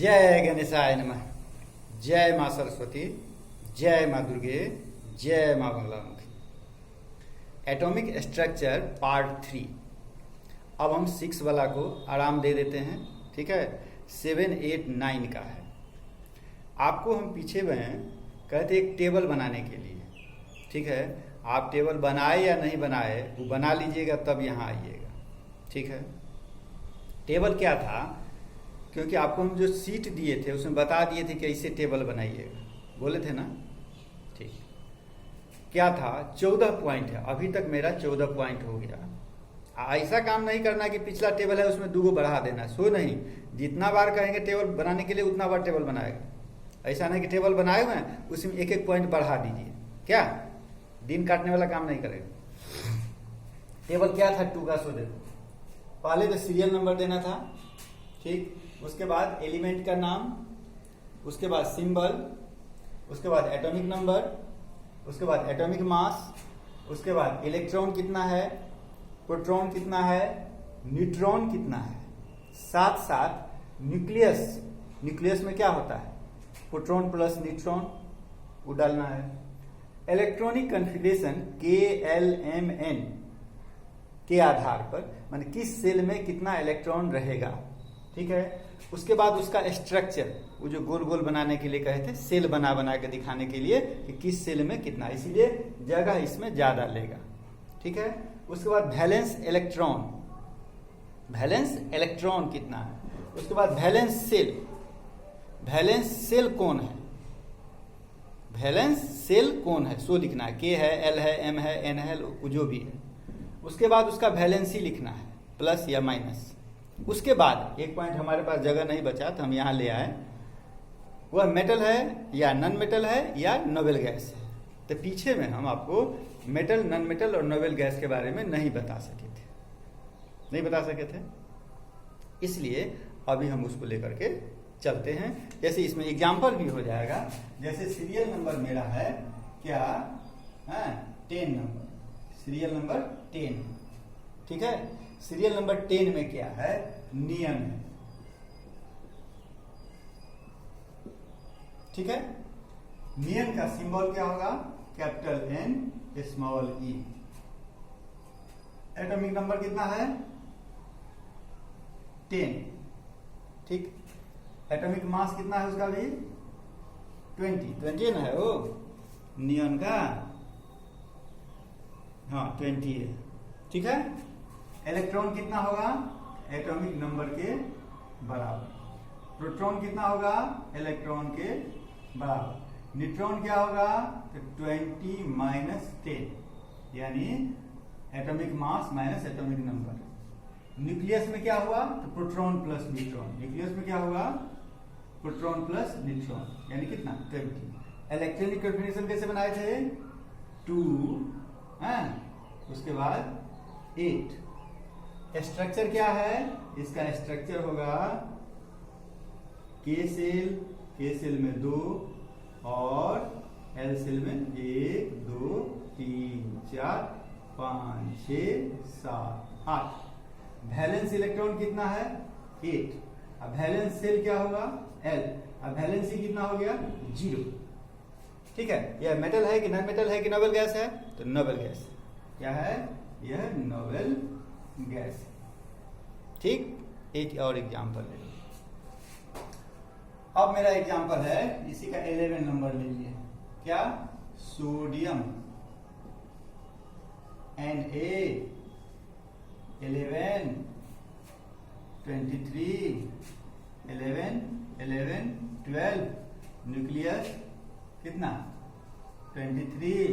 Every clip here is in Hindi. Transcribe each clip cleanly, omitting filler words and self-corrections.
जय गणेशाय नमः। जय माँ सरस्वती, जय माँ दुर्गे, जय माँ बंगलामुखी। Atomic structure part 3। अब हम 6 वाला को आराम दे देते हैं, ठीक है। 7, 8, 9 का है। आपको हम पीछे में कहते एक टेबल बनाने के लिए, ठीक है। आप टेबल बनाए या नहीं बनाए, वो बना लीजिएगा तब यहाँ आइएगा, ठीक है। टेबल क्या था, क्योंकि आपको हम जो सीट दिए थे उसमें बता दिए थे कि ऐसे टेबल बनाइएगा, बोले थे ना, ठीक। क्या था, 14 पॉइंट है। अभी तक मेरा 14 पॉइंट हो गया। ऐसा काम नहीं करना कि पिछला टेबल है उसमें 2 बढ़ा देना, सो नहीं। जितना बार कहेंगे टेबल बनाने के लिए उतना बार टेबल बनाएगा। ऐसा नहीं कि टेबल बनाए हुए हैं उसमें 1-1 पॉइंट बढ़ा दीजिए, क्या दिन काटने वाला काम नहीं करेगा। टेबल क्या था 2 का, सो देखो। पहले तो सीरियल नंबर देना था, ठीक। उसके बाद एलिमेंट का नाम, उसके बाद सिंबल, उसके बाद एटॉमिक नंबर, उसके बाद एटॉमिक मास, उसके बाद इलेक्ट्रॉन कितना है, प्रोटॉन कितना है, न्यूट्रॉन कितना है, साथ साथ न्यूक्लियस। न्यूक्लियस में क्या होता है, प्रोटॉन प्लस न्यूट्रॉन, वो डालना है। इलेक्ट्रॉनिक कन्फिगरेशन KLMN के आधार पर, माने किस सेल में कितना इलेक्ट्रॉन रहेगा, ठीक है। उसके बाद उसका स्ट्रक्चर, वो जो गोल गोल बनाने के लिए कहे थे, सेल बना बना के दिखाने के लिए कि किस सेल में कितना, इसीलिए जगह इसमें ज्यादा लेगा, ठीक है। उसके बाद वैलेंस इलेक्ट्रॉन, वैलेंस इलेक्ट्रॉन कितना है। उसके बाद वैलेंस सेल, वैलेंस सेल कौन है, वैलेंस सेल कौन है, सो लिखना है। K है, L है, M है, N है, जो भी है। उसके बाद उसका वैलेंसी लिखना है, प्लस या माइनस। उसके बाद एक पॉइंट हमारे पास जगह नहीं बचा तो हम यहाँ ले आए, वह मेटल है या नॉन मेटल है या नोबेल गैस है। तो पीछे में हम आपको मेटल, नॉन मेटल और नोबेल गैस के बारे में नहीं बता सके थे, इसलिए अभी हम उसको लेकर के चलते हैं। जैसे इसमें एग्जाम्पल भी हो जाएगा। जैसे सीरियल नंबर मेरा है क्या, 10 नंबर, सीरियल नंबर 10, ठीक है। सीरियल नंबर 10 में क्या है, नियन है, ठीक है। नियन का सिंबल क्या होगा, capital N small e। Atomic number कितना है, 10, ठीक। एटॉमिक मास कितना है उसका भी, 20 ना है वो नियन का, हाँ 20 है, ठीक है। इलेक्ट्रॉन कितना होगा, एटॉमिक नंबर के बराबर। प्रोटॉन कितना होगा, इलेक्ट्रॉन के बराबर। न्यूट्रॉन क्या होगा, तो 20 माइनस 10, यानी atomic mass minus atomic number. Nucleus में क्या हुआ, तो प्रोटॉन प्लस न्यूट्रॉन। न्यूक्लियस में क्या होगा, प्रोटॉन प्लस न्यूट्रॉन, यानी कितना, 20। इलेक्ट्रॉनिक कन्फिगरेशन कैसे बनाए थे, 2, उसके बाद 8। स्ट्रक्चर क्या है, इसका स्ट्रक्चर होगा K सेल में 2 और L सेल में 1, 2, 3, 4, 5, 6, 7, 8। वैलेंस इलेक्ट्रॉन कितना है, 8। अब वैलेंस सेल क्या होगा, L। अब वैलेंसी कितना हो गया, 0, ठीक है। यह मेटल है कि नॉन मेटल है कि नोबेल गैस है, तो नोबेल गैस क्या है, यह नोबेल गैस, ठीक। एक और एग्जांपल ले लीजिए। अब मेरा एग्जांपल है, इसी का 11 नंबर ले लीजिए, क्या, सोडियम Na 11, 23, 11, 11, 12। न्यूक्लियस कितना, 23,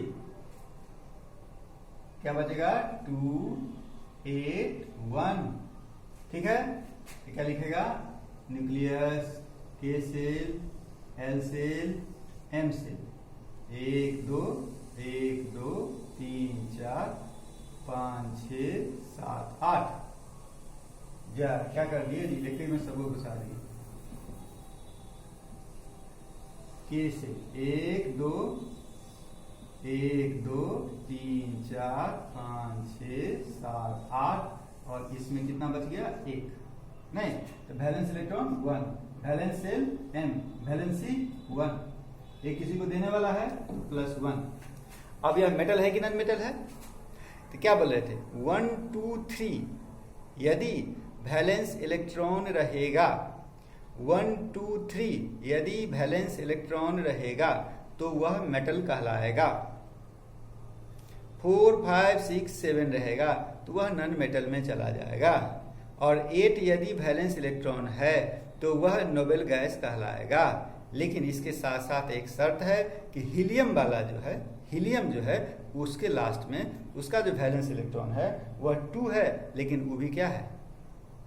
क्या बचेगा, 2, 8, 1, ठीक है। क्या लिखेगा, nucleus, K shell, L shell, M shell, 1, 2, 1, 2, 3, 4, 5, 6, 7, 8। जा क्या कर दिए, इलेक्ट्रिक में सबको घुसा दिए। K सेल 1, 2, 1, 2, 3, 4, 5, 6, 7, 8 और इसमें कितना बच गया, 1। नहीं तो valence electron 1, valence shell m, valency 1, ये किसी को देने वाला है +1। अब यह मेटल है कि नॉन मेटल है? तो क्या बोल रहे थे 1 2 3, यदि वैलेंस इलेक्ट्रॉन रहेगा 1 2 3, यदि वैलेंस इलेक्ट्रॉन रहेगा तो वह मेटल कहलाएगा। 4 5 6 7 रहेगा तो वह नॉन मेटल में चला जाएगा। और 8 यदि वैलेंस इलेक्ट्रॉन है तो वह नोबेल गैस कहलाएगा। लेकिन इसके साथ साथ एक शर्त है कि हीलियम वाला जो है, हीलियम जो है उसके लास्ट में उसका जो वैलेंस इलेक्ट्रॉन है वह 2 है, लेकिन वो भी क्या है?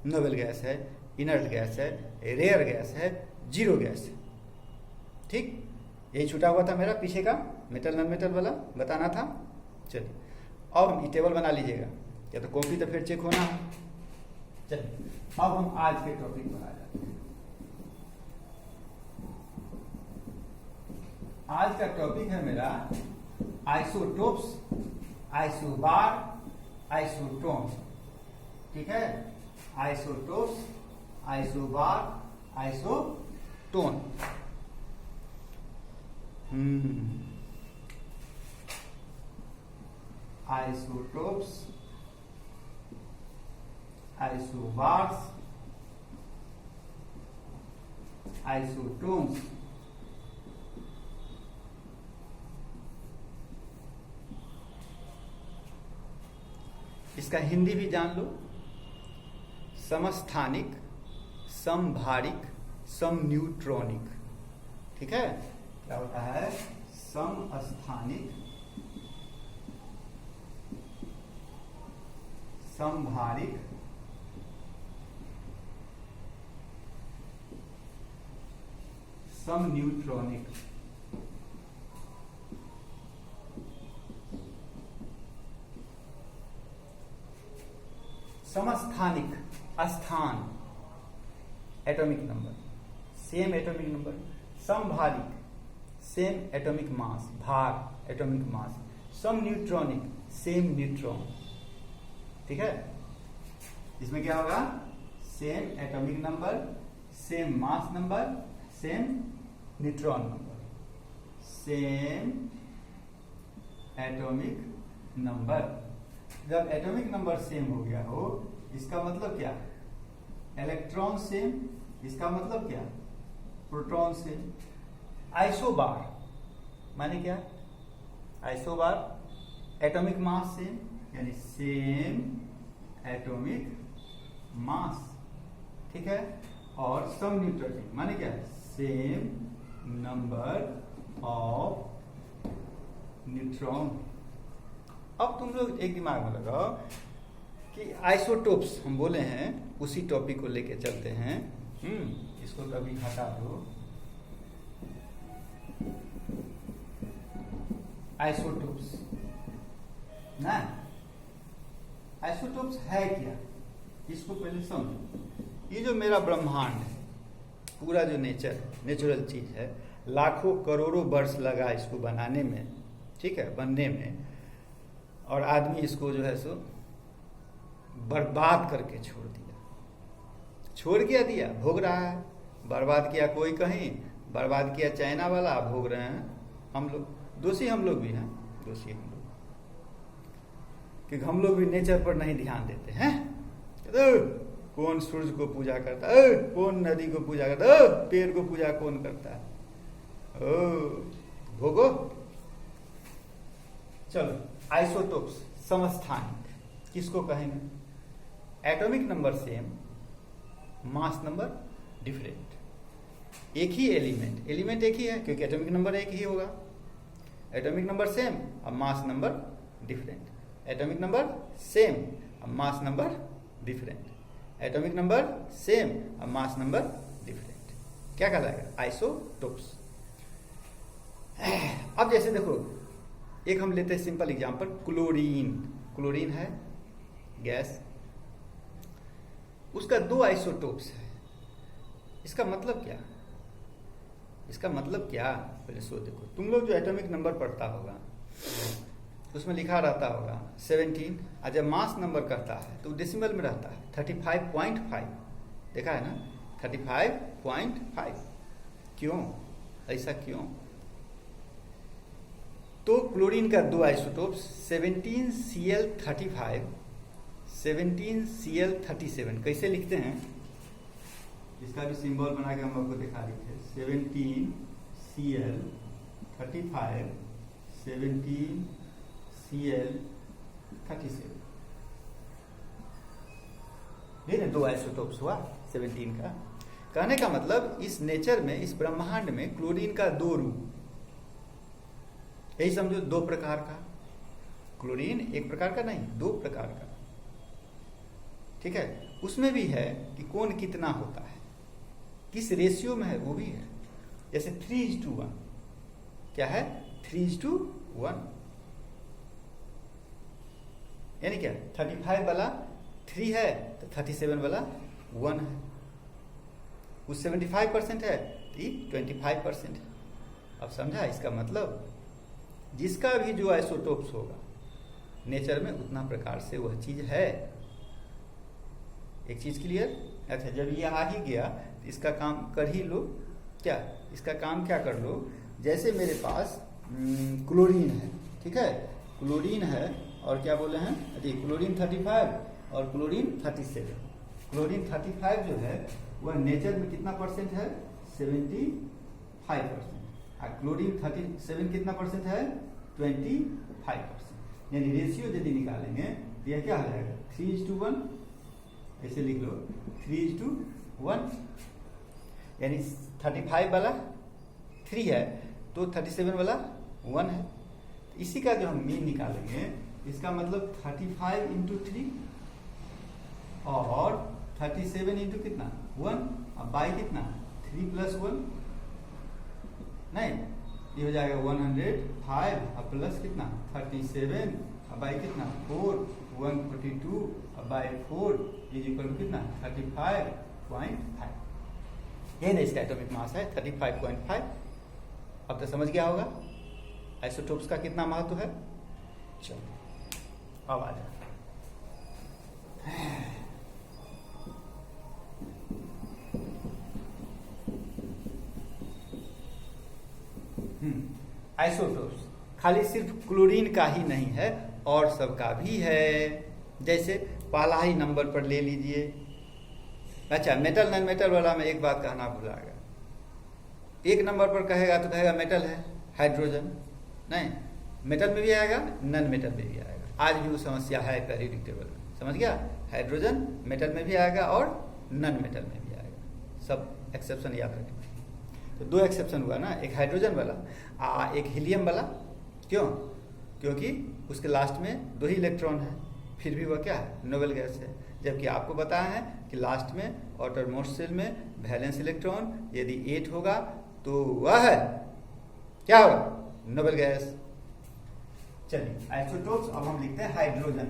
नोबेल गैस है, इनर्ट गैस है, रेयर गैस है, जीरो गैस है। ठीक, यही छूटा हुआ था मेरा पीछे का मेटल नॉन मेटल वाला बताना था। चलिए अब हम ये टेबल बना लीजिएगा, या तो कॉपी तो फिर चेक होना है। चलिए अब हम आज के टॉपिक पर आ जाते हैं। आज का टॉपिक है मेरा आइसोटोप्स, आइसोबार, आइसोटोन। ठीक है, isotopes, isobar, isotone. Isotopes, isobars, isotones. इसका हिंदी भी जान लो, समस्थानिक, समभारिक, समन्यूट्रॉनिक। ठीक है, क्या होता है? समस्थानिक, समभारिक, समन्यूट्रॉनिक। समस्थानिक, स्थान, atomic number, same atomic number. समभारिक, सेम एटॉमिक मास, भार, एटॉमिक मास। समन्यूट्रॉनिक, सेम न्यूट्रॉन। ठीक है, इसमें क्या होगा? Same atomic number, same mass number, same neutron number. Same atomic number. जब एटॉमिक नंबर सेम हो गया हो, इसका मतलब क्या? इलेक्ट्रॉन सेम, इसका मतलब क्या? Proton same. आइसोबार माने क्या? आइसोबार, एटॉमिक मास सेम, यानी सेम एटॉमिक मास। ठीक है, और समन्यूट्रॉनिक माने क्या? Same number of neutron. अब तुम लोग एक दिमाग में लगाओ कि आइसोटोप्स हम बोले हैं, उसी टॉपिक को लेके चलते हैं। इसको कभी हटा दो। आइसोटोप्स ना, आइसोटोप्स है क्या? इसको पहले समझो। ये जो मेरा ब्रह्मांड है, पूरा जो नेचुरल चीज है, लाखों करोड़ों वर्ष लगा इसको बनाने में, ठीक है, बनने में, और आदमी इसको जो है सो बर्बाद करके छोड़ दिया। छोड़ क्या दिया? भोग रहा है। बर्बाद किया कोई कहीं, बर्बाद किया चाइना वाला, भोग रहे हैं हम लोग। दोषी हम लोग भी हैं, दोषी हम लोग, क्योंकि हम लोग भी नेचर पर नहीं ध्यान देते हैं। कौन सूरज को पूजा करता है, कौन नदी को पूजा करता है, पेड़ को पूजा कौन करता है? भोगो। चलो, आइसोटोप्स, समस्थानिक, किसको कहेंगे? Atomic number same, mass number different. एक ही एलिमेंट एक ही है, क्योंकि एटॉमिक नंबर एक ही होगा। एटॉमिक नंबर सेम और mass number different. Atomic number same और mass number different. Atomic number same और मास नंबर डिफरेंट। क्या कहलाएगा? आइसोटोप्स। अब जैसे देखो, एक हम लेते हैं सिंपल एग्जांपल, क्लोरीन। क्लोरीन है गैस, उसका 2 आइसोटोप्स है। इसका मतलब क्या? इसका मतलब क्या? पहले सो देखो, तुम लोग जो एटॉमिक नंबर पढ़ता होगा उसमें लिखा रहता होगा 17, और जब मास नंबर करता है तो डेसिमल में रहता है 35.5। देखा है ना? 35.5। क्यों, ऐसा क्यों? तो क्लोरीन का दो आइसोटोप्स 17Cl35, 17Cl37 कैसे लिखते हैं? इसका भी सिंबल बना के हम आपको दिखा देते हैं। 17Cl35, 17Cl37, ये ना दो आइसोटोप्स हुआ 17 का। कहने का मतलब इस नेचर में, इस ब्रह्मांड में क्लोरीन का दो रूप, यही समझो, दो प्रकार का क्लोरीन, एक प्रकार का नहीं, दो प्रकार का। ठीक है, उसमें भी है कि कौन कितना होता है, किस रेशियो में है, वो भी है। जैसे 3:1, क्या है? 3:1, यानी क्या, 35 वाला 3 है तो 37 वाला 1 है। उस 75% है तो 25% है। अब समझा इसका मतलब? जिसका भी जो आइसोटोप्स होगा नेचर में, उतना प्रकार से वह चीज है। एक चीज क्लियर? अच्छा, जब ये आ ही गया तो इसका काम कर ही लो। क्या इसका काम क्या कर लो? जैसे मेरे पास क्लोरीन है, ठीक है, क्लोरीन है, और क्या बोले हैं, अरे क्लोरीन 35 और क्लोरीन 37। क्लोरीन 35 जो है वह नेचर में कितना परसेंट है? 75%। और क्लोरीन 37 कितना परसेंट है? 25%। यानी रेशियो यदि निकालेंगे तो यह क्या हो जाएगा? 3:1, ऐसे लिख लो, 3:1। यानी 35 वाला 3 है तो 37 वाला 1 है। इसी का जो हम मीन निकालेंगे, इसका मतलब 35 × 3 और 37 × कितना? 1, अब बाई कितना? 3 + 1, नहीं, ये हो जाएगा 105 और प्लस कितना? 37, अब बाई कितना? 4, 142 और बाई 4 इज इक्वल टू कितना? 35.5। ये ना इसका एटॉमिक मास है 35.5। अब तो समझ गया होगा आइसोटोप्स का कितना महत्व है। चलो अब आ जाए, आइसोटोप्स खाली सिर्फ क्लोरीन का ही नहीं है और सबका भी है। जैसे पहला ही नंबर पर ले लीजिए। अच्छा, मेटल नॉन मेटल वाला में एक बात कहना भूला गया। एक नंबर पर कहेगा तो कहेगा मेटल है, हाइड्रोजन नहीं, मेटल में भी आएगा, नॉन मेटल में भी आएगा। आज भी वो समस्या है पीरियोडिक टेबल में, समझ गया? हाइड्रोजन मेटल में भी आएगा और नॉन मेटल में भी आएगा। सब एक्सेप्शन याद रखें। तो दो एक्सेप्शन हुआ ना, एक हाइड्रोजन वाला एक हीलियम वाला। क्यों? क्योंकि उसके लास्ट में 2 ही इलेक्ट्रॉन है, फिर भी वह क्या है? नोबेल गैस है। जबकि आपको बताया है कि लास्ट में आउटरमोस्ट शेल में वैलेंस इलेक्ट्रॉन यदि 8 होगा तो वह है क्या होगा? Noble gas. चलिए आइसोटोप्स अब हम लिखते हैं हाइड्रोजन।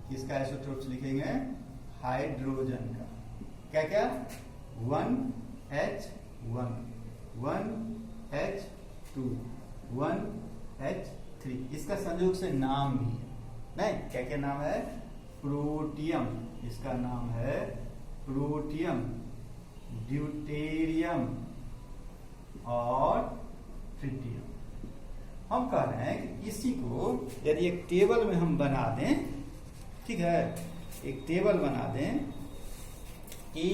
किसका आइसोटोप्स लिखेंगे? हाइड्रोजन का। क्या क्या? 1H1, 1H2, 1H3। इसका संयोग से नाम भी है, नहीं क्या क्या नाम है? प्रोटियम। इसका नाम है प्रोटियम, ड्यूटेरियम और ट्रिटियम। हम कह रहे हैं कि इसी को यदि एक टेबल में हम बना दें, ठीक है, एक टेबल बना दें कि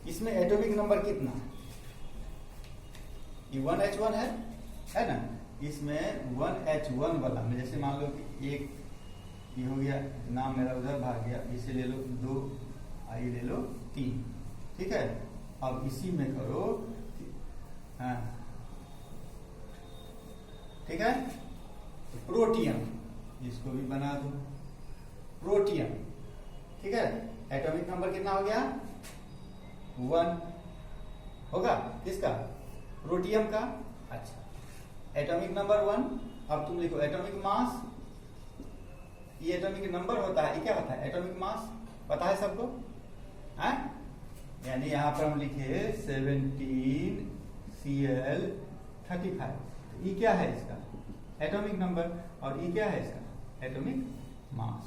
इसमें एटॉमिक नंबर कितना है? ये 1H1 है ना? इसमें 1H1 वाला में जैसे मान लो कि एक ये हो गया, नाम मेरा उधर भाग गया, इसे ले लो 2, आई ले लो 3, ठीक है। अब इसी में करो, हाँ ठीक है, तो प्रोटियम, इसको भी बना दो प्रोटियम, ठीक है। एटॉमिक नंबर कितना हो गया? 1 होगा किसका? प्रोटियम का। अच्छा, एटॉमिक नंबर 1। अब तुम लिखो एटॉमिक मास। ये एटॉमिक नंबर होता है, ये क्या होता है? Atomic mass. पता है सबको? है? यानी यहां पर हम लिखे 17Cl35। तो ये क्या है इसका? Atomic number. और ये क्या है इसका? Atomic mass.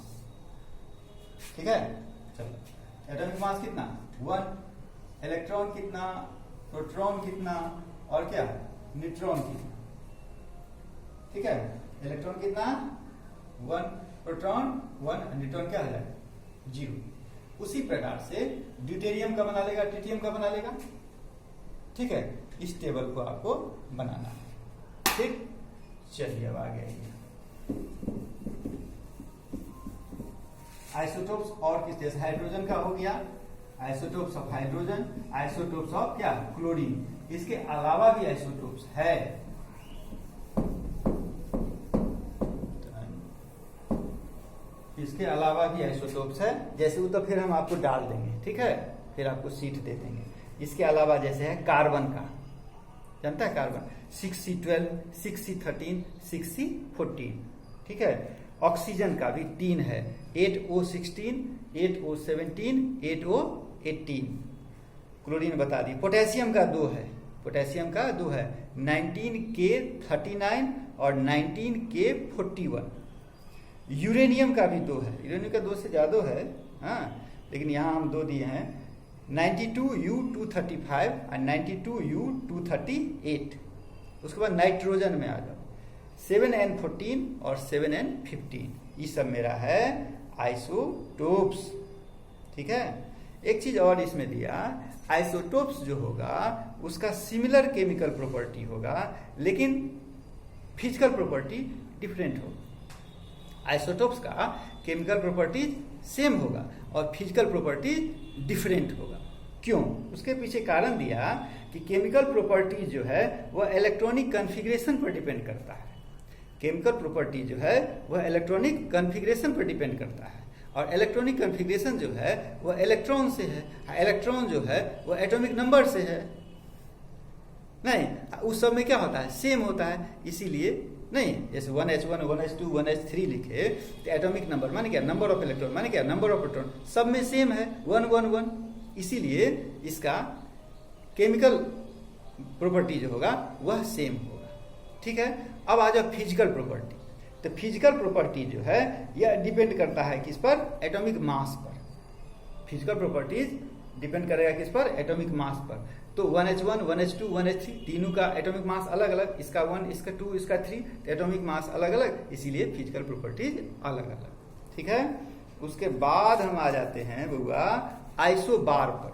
ठीक है, चलो एटॉमिक मास कितना? 1। इलेक्ट्रॉन कितना, प्रोटॉन कितना और क्या न्यूट्रॉन कितना। ठीक है, इलेक्ट्रॉन कितना 1, प्रोटॉन 1, न्यूट्रॉन क्या हो जाएगा 0। उसी प्रकार से ड्यूटेरियम का बना लेगा, ट्रिटियम का बना लेगा। ठीक है, इस टेबल को आपको बनाना है। ठीक, चलिए अब आगे आइए। आइसोटोप्स और किस जैसे हाइड्रोजन का हो गया, isotopes of hydrogen, isotopes of क्या क्लोरीन। इसके अलावा भी आइसोटोप्स है। इसके अलावा भी आइसोटोप्स है, जैसे वो तो फिर हम आपको डाल देंगे। ठीक है, फिर आपको सीट दे देंगे। इसके अलावा जैसे है कार्बन का, जानता है कार्बन 6C12, 6C13, 6C14। ठीक है, ऑक्सीजन का भी 3 है, 8O16, 8O17, 8O18। क्लोरीन बता दी। पोटेशियम का 2 है, पोटेशियम का 2 है, 19K39 और 19K41। यूरेनियम का भी 2 है, यूरेनियम का 2 से ज्यादा है, हाँ, लेकिन यहाँ हम 2 दिए हैं, 92U235 और 92U238। उसके बाद नाइट्रोजन में आ जाओ, 7N14 और 7N15। ये सब मेरा है आइसोटोप्स। ठीक है, एक चीज और इसमें दिया, आइसोटोप्स जो होगा उसका सिमिलर केमिकल प्रॉपर्टी होगा, लेकिन फिजिकल प्रॉपर्टी डिफरेंट होगा। आइसोटोप्स का केमिकल प्रॉपर्टी सेम होगा और फिजिकल प्रॉपर्टी डिफरेंट होगा। क्यों? उसके पीछे कारण दिया कि केमिकल प्रॉपर्टी जो है वह इलेक्ट्रॉनिक कॉन्फ़िगरेशन पर डिपेंड करता है। केमिकल प्रॉपर्टी जो है वह इलेक्ट्रॉनिक कॉन्फ़िगरेशन पर डिपेंड करता है, और इलेक्ट्रॉनिक कॉन्फ़िगरेशन जो है वह इलेक्ट्रॉन से है, इलेक्ट्रॉन जो है वह एटॉमिक नंबर से है। नहीं, उस सब में क्या होता है, सेम होता है। इसीलिए नहीं, जैसे 1H1, 1H2, 1H3 लिखे तो एटॉमिक नंबर माने क्या, नंबर ऑफ इलेक्ट्रॉन माने क्या, नंबर ऑफ प्रोटॉन, सब में सेम है 1, 1, 1। इसीलिए इसका केमिकल प्रॉपर्टी जो होगा वह सेम होगा। ठीक है, अब आ जाओ फिजिकल प्रॉपर्टी। तो फिजिकल प्रॉपर्टी जो है यह डिपेंड करता है किस पर, एटॉमिक मास पर। फिजिकल प्रॉपर्टीज डिपेंड करेगा किस पर, एटॉमिक मास पर। तो 1H1, 1H2, 1H3 तीनों का एटॉमिक मास अलग अलग, इसका 1, इसका 2, इसका 3, एटॉमिक मास अलग अलग, इसीलिए फिजिकल प्रॉपर्टीज अलग अलग। ठीक है, उसके बाद हम आ जाते हैं बुआ आइसोबार पर।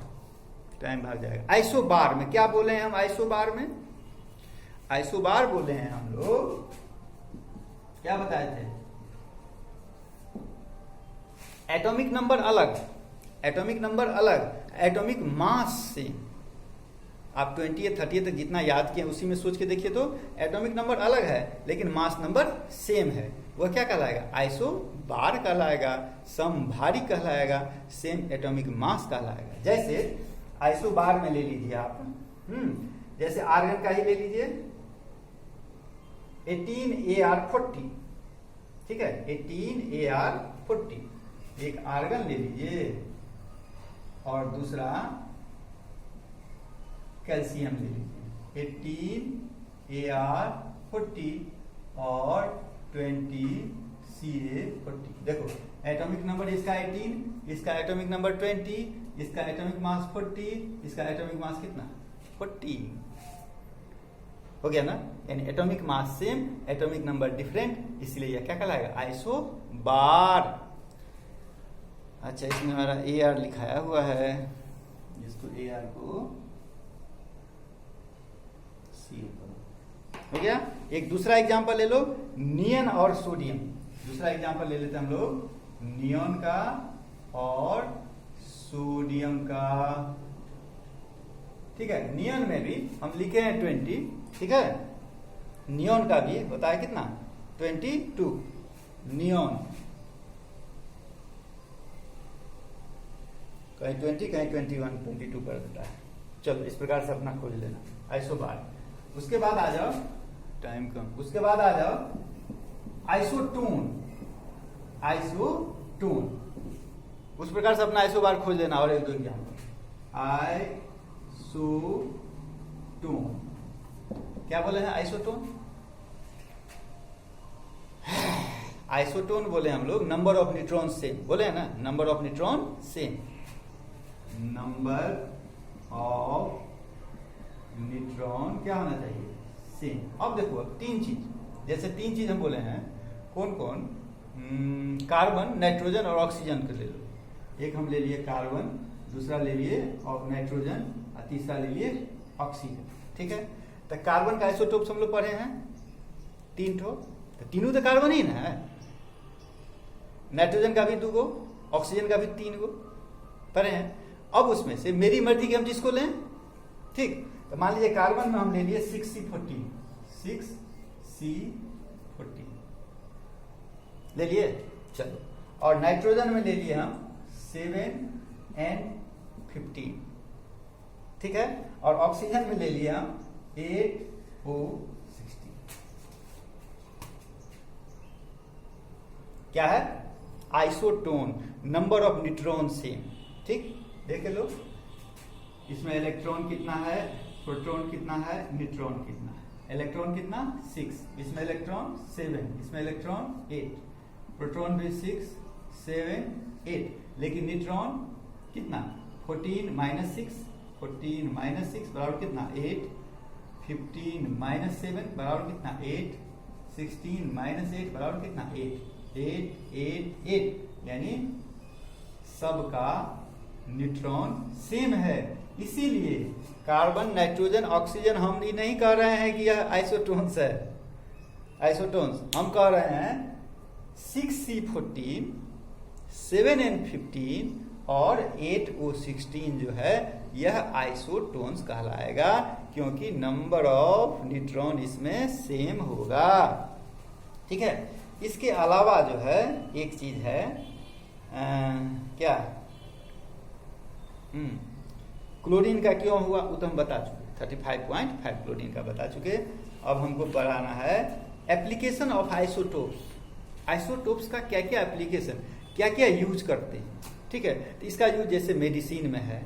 टाइम भाग जाएगा। आइसोबार में क्या बोले हैं हम, आइसोबार में, आइसोबार बोले हैं हम लोग, क्या बताए थे, एटॉमिक नंबर अलग, एटॉमिक नंबर अलग, एटॉमिक मास सेम। आप 20 या 30 तक जितना याद किए उसी में सोच के देखिए तो एटॉमिक नंबर अलग है लेकिन मास नंबर सेम है। वह क्या कहलाएगा, आइसोबार कहलाएगा, समभारी कहलाएगा, सेम एटॉमिक मास कहलाएगा। जैसे आइसोबार में ले लीजिए आप, जैसे आर्गन का ही ले लीजिए, 18Ar40। ठीक है, 18Ar40 एक आर्गन ले लीजिए और दूसरा कैल्शियम ले लीजिए, 18Ar40 और 20Ca40। देखो एटॉमिक नंबर इसका 18, इसका एटॉमिक नंबर 20, इसका एटॉमिक मास 40, इसका एटॉमिक मास कितना 40 हो गया ना। यानी atomic mass same, atomic number different, इसलिए यह क्या कहलाएगा, आइसोबार। अच्छा, इसमें हमारा Ar लिखाया हुआ है, जिसको Ar को हो गया। एक दूसरा एग्जांपल ले लो, नियन और सोडियम। दूसरा एग्जांपल ले लेते हैं हम लोग, नियॉन का और सोडियम का। ठीक है, नियॉन में भी हम लिखे हैं 20। ठीक है, नियॉन का भी होता है कितना 22, नियॉन कहीं 20 कहीं 21, 22 कर देता है। चलो इस प्रकार से अपना खोज लेना आइसोबार। उसके बाद आ जाओ, टाइम कम, उसके बाद आ जाओ आइसोटोन। आइसोटोन उस प्रकार से अपना आइसोबार खोज लेना। और एक दो एग्जाम्पल, आइसोटोन क्या बोले हैं, आइसोटोन, आइसोटोन बोले हम लोग, नंबर ऑफ न्यूट्रॉन सेम बोले हैं ना, number of neutron same, number of neutron क्या होना चाहिए, सेम। अब देखो अब तीन चीज, जैसे तीन चीज हम बोले हैं, कौन कौन, कार्बन, नाइट्रोजन और ऑक्सीजन को ले लो। एक हम ले लिए कार्बन, दूसरा ले लिए और नाइट्रोजन, और तीसरा ले लिए ऑक्सीजन। ठीक है, तो कार्बन का आइसोटोप्स हम लोग पढ़े हैं 3 ठो, तो तीनों तो कार्बन ही ना है। नाइट्रोजन का भी 2 गो, ऑक्सीजन का भी 3 गो पढ़े हैं। अब उसमें से मेरी मर्जी की हम जिसको लें, ठीक। तो मान लीजिए कार्बन में हम ले लिए 6C14, 6C14 ले लिए, चलो। और नाइट्रोजन में ले लिए हम 7N15, ठीक है। और ऑक्सीजन में ले लिया हम 8O16। क्या है, isotone, number of neutron same, ठीक। देख लो इसमें इलेक्ट्रॉन कितना है, प्रोटॉन कितना है, न्यूट्रॉन कितना है। इलेक्ट्रॉन कितना 6, इसमें इलेक्ट्रॉन 7, इसमें इलेक्ट्रॉन 8, प्रोटॉन भी 6, 7, 8, लेकिन न्यूट्रॉन कितना 14 - 6, 14 - 6 बराबर कितना 8, 15 - 7 बराबर कितना 8, 16 - 8 बराबर कितना 8, 8, 8, 8, यानी सबका न्यूट्रॉन सेम है। इसीलिए कार्बन, नाइट्रोजन, ऑक्सीजन हम ये नहीं कह रहे हैं कि यह आइसोटोन्स है, आइसोटोन्स हम कह रहे हैं 6C14, 7N15 और 8O16 जो है यह आइसोटोन्स कहलाएगा, क्योंकि नंबर ऑफ न्यूट्रॉन इसमें सेम होगा, ठीक है। इसके अलावा जो है एक चीज है, क्या, क्लोरीन का क्यों हुआ वो तो हम बता चुके, 35.5 क्लोरीन का बता चुके। अब हमको पढ़ाना है एप्लीकेशन ऑफ आइसोटोप्स। आइसोटोप्स का क्या क्या एप्लीकेशन, क्या क्या यूज करते हैं, ठीक है। तो इसका यूज जैसे मेडिसिन में है,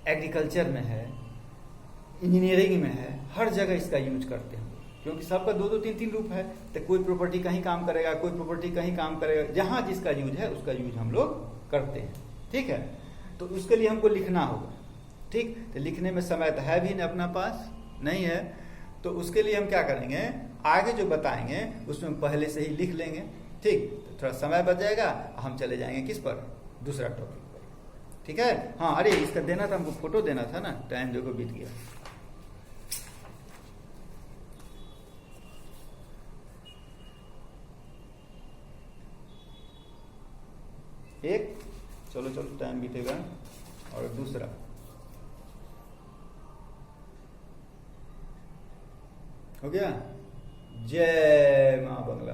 एग्रीकल्चर में है, इंजीनियरिंग में है, हर जगह इसका यूज करते हैं, क्योंकि सबका 2-2, 3-3 रूप है। तो कोई प्रॉपर्टी कहीं काम करेगा, कोई प्रॉपर्टी कहीं काम करेगा, जहां जिसका यूज है उसका यूज हम लोग करते हैं, ठीक है। तो उसके लिए हमको लिखना होगा, ठीक। तो लिखने में समय तो है भी नहीं अपना पास, नहीं है, तो उसके लिए हम क्या करेंगे, आगे जो बताएंगे उसमें पहले से ही लिख लेंगे, ठीक। तो थोड़ा समय बच जाएगा, हम चले जाएंगे किस पर, दूसरा टॉपिक पर, ठीक है। हाँ, अरे इसका देना था हमको, फोटो देना था ना, टाइम देखो बीत गया। एक, चलो चलो टाइम बीतेगा, और दूसरा हो गया। जय मां बंगला।